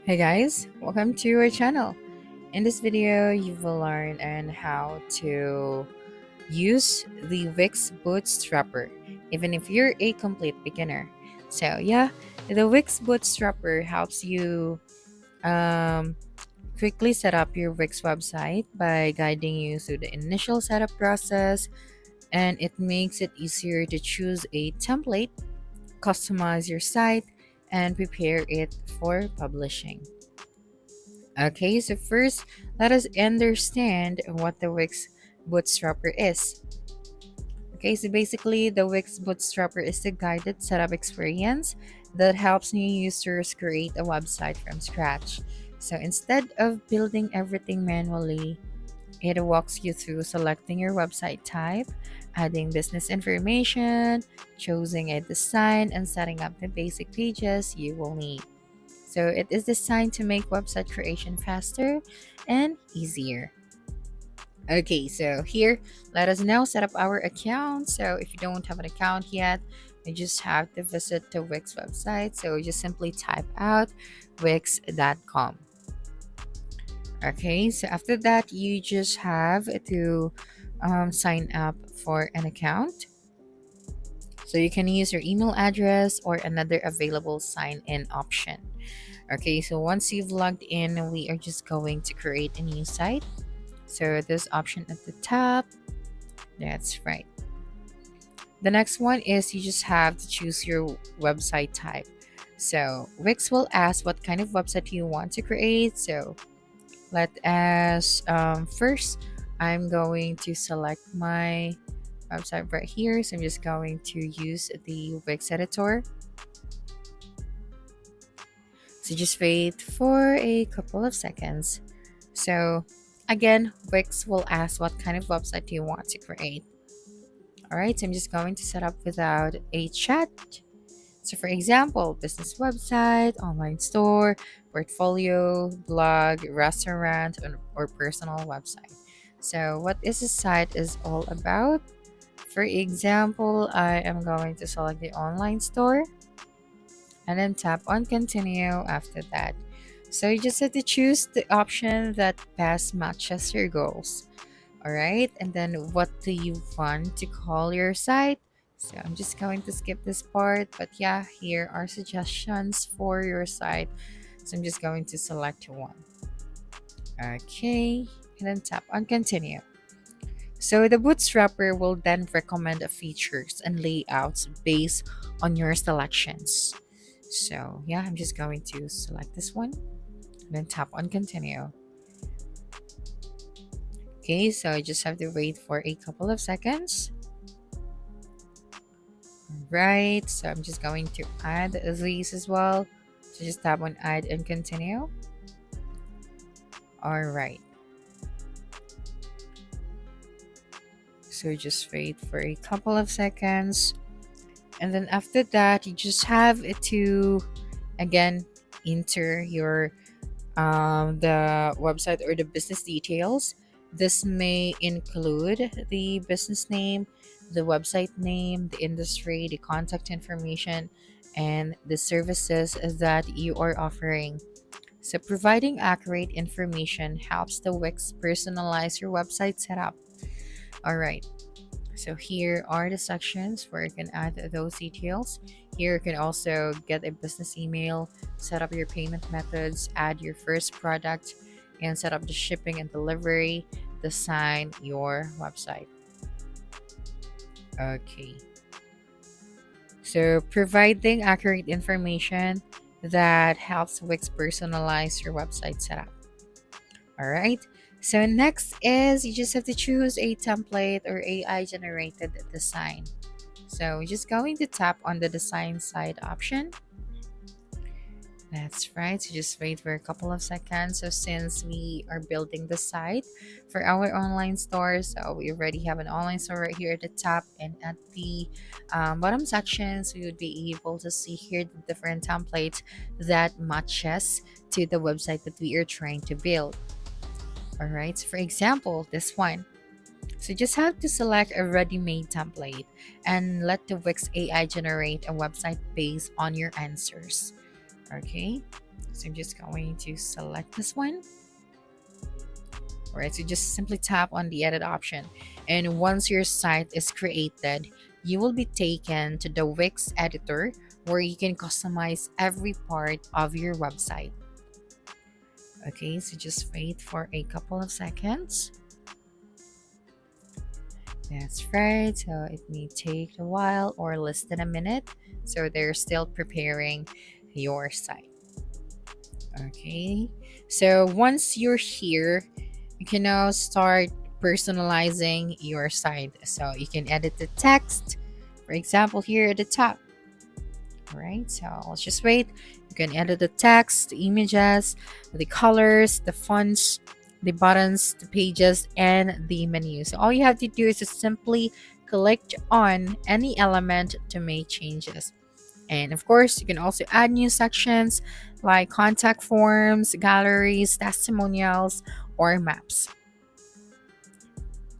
Hey guys, welcome to our channel. In this video, you will learn on how to use the Wix Bootstrapper, even if you're a complete beginner. So yeah, the Wix Bootstrapper helps you um, quickly set up your Wix website by guiding you through the initial setup process, and it makes it easier to choose a template, customize your site, and prepare it for publishing. Okay, so first, let us understand what the Wix Bootstrapper is. Okay, so basically, the Wix Bootstrapper is a guided setup experience that helps new users create a website from scratch. So instead of building everything manually, it walks you through selecting your website type, adding business information, choosing a design, and setting up the basic pages you will need. So it is designed to make website creation faster and easier. Okay, so here, let us now set up our account. So if you don't have an account yet, you just have to visit the Wix website. So just simply type out wix.com. Okay, so after that, you just have to sign up for an account. So you can use your email address or another available sign in option. Okay, so once you've logged in, we are just going to create a new site. So this option at the top, that's right. The next one is you just have to choose your website type. So Wix will ask what kind of website you want to create. So let us first, I'm going to select my website right here. So I'm just going to use the Wix editor. So just wait for a couple of seconds. So again, Wix will ask what kind of website do you want to create. All right, so I'm just going to set up without a chat. So for example, business website, online store, portfolio, blog, restaurant, or personal website. So what is the site is all about? For example, I am going to select the online store and then tap on continue after that. So you just have to choose the option that best matches your goals. All right, and then what do you want to call your site? So I'm just going to skip this part, but yeah, here are suggestions for your site. So I'm just going to select one. Okay, and then tap on continue. So the Bootstrapper will then recommend features and layouts based on your selections. So yeah, I'm just going to select this one and then tap on continue. Okay, so I just have to wait for a couple of seconds. Right, so I'm just going to add these as well. So just tap on add and continue. All right. So just wait for a couple of seconds. And then after that, you just have to again enter your the website or the business details. This may include the business name, the website name, the industry, the contact information, and the services that you are offering. So, providing accurate information helps the Wix personalize your website setup. All right. So here are the sections where you can add those details. Here you can also get a business email, set up your payment methods, add your first product, and set up the shipping and delivery, design your website. Okay. So providing accurate information that helps Wix personalize your website setup. All right. So next is you just have to choose a template or AI generated design. So we're just going to tap on the design side option. That's right. So just wait for a couple of seconds. So since we are building the site for our online store, so we already have an online store right here at the top and at the bottom section. So you would be able to see here the different templates that matches to the website that we are trying to build. All right. So for example, this one. So just have to select a ready-made template and let the Wix AI generate a website based on your answers. Okay. So I'm just going to select this one. All right, so just simply tap on the edit option. And once your site is created, you will be taken to the Wix editor where you can customize every part of your website. Okay, so just wait for a couple of seconds. That's right, so it may take a while or less than a minute. So they're still preparing your site. Okay, so once you're here, you can now start personalizing your site. So you can edit the text, for example, here at the top. All right, so let's just wait. You can edit the text, the images, the colors, the fonts, the buttons, the pages, and the menu. So all you have to do is just simply click on any element to make changes. And of course, you can also add new sections like contact forms, galleries, testimonials, or maps.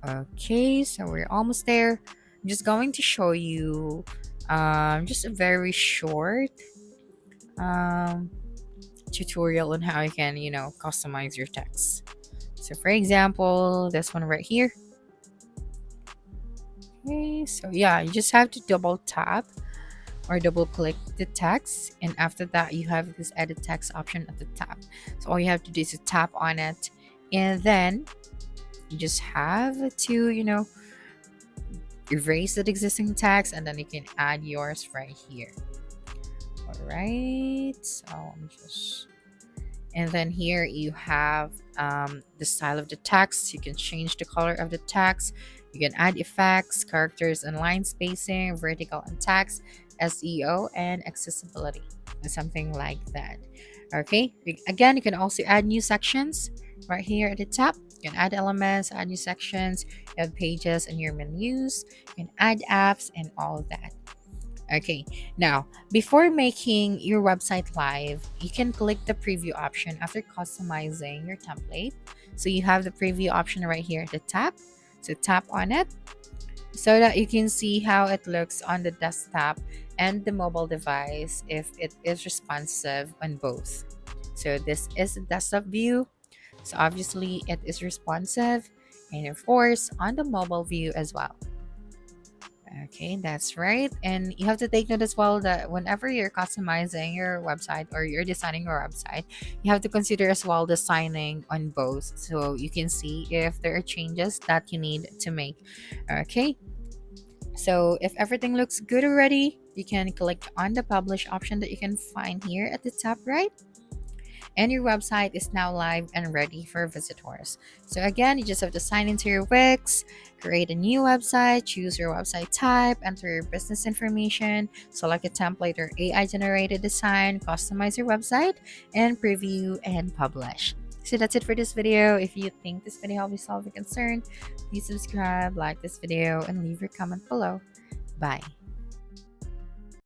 Okay, so we're almost there. I'm just going to show you just a very short um, tutorial on how you can, customize your text. So for example, this one right here. Okay, so yeah, you just have to double tap or double click the text, and after that you have this edit text option at the top. So all you have to do is to tap on it, and then you just have to erase that existing text, and then you can add yours right here. All right, so I'm just and then here you have the style of the text. You can change the color of the text. You can add effects, characters and line spacing, vertical and text, SEO, and accessibility, something like that. Okay, again, you can also add new sections right here at the top. You can add elements, add new sections, add pages and your menus. You can add apps and all that. Okay, now before making your website live, you can click the preview option after customizing your template. So you have the preview option right here at the top. So tap on it so that you can see how it looks on the desktop and the mobile device if it is responsive on both. So this is the desktop view. So obviously it is responsive, and of course on the mobile view as well. Okay, that's right. And you have to take note as well that whenever you're customizing your website or you're designing your website, you have to consider as well the signing on both so you can see if there are changes that you need to make. Okay, so if everything looks good already, you can click on the publish option that you can find here at the top right, and your website is now live and ready for visitors. So again, you just have to sign into your Wix, create a new website, choose your website type, enter your business information, select a template or AI generated design, customize your website, and preview and publish. So that's it for this video. If you think this video helped you solve a concern, please subscribe, like this video, and leave your comment below. Bye.